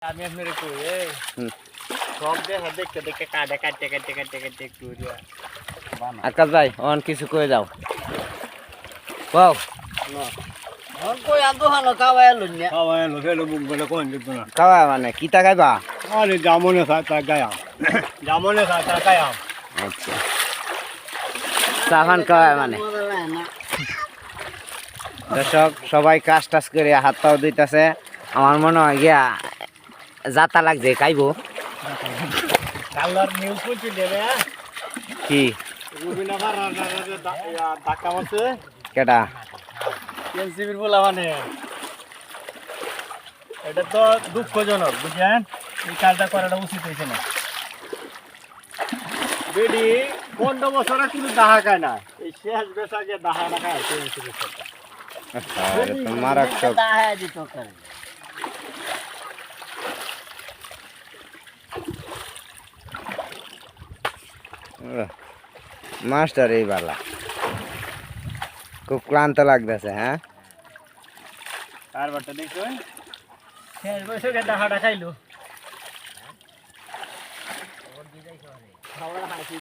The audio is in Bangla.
আমি আপনারে কই এই সব দেখতে দেখতে কাটে কাটতে কাটতে কাটতে কাটতে একটু আকাশ ভাই অন কিছু কয়ে যাও কও কই আদো হানো খাওয়াই লুন না খাওয়াই লো ফেলো বুক বলে কোন দিত না খাওয়া মানে কিতা খাইবা আরে জামনে সাতা গায়াম জামনে সাতা গায়াম আচ্ছা সাহান খাওয়া মানে দর্শক সবাই কাজ টাজ করে হাত পাও দিতেছে আমার মনে হয় গিয়া যাতা লাগছে খাইবো কালার নিউজ কইছি দেবে কি রুবিনা ভাড়া ধাক্কা মারছে কেটা এনসিবির বলা মানে এটা তো দুঃখজনক বুঝছেন এই কাজটা করাটা উচিত হয়েছে না বেডি 15 বছরে কিন্তু দাহা খায় না এই শেষ বেশাকে দাহা না খায় এনসিবির সরকার মারাত্মক দাহা দিত করে মাস্টার এই বালা খুব ক্লান্ত লাগতেছে হ্যাঁ কারবারটা দেখুন শেষ বছরে দাহাটা খাইলো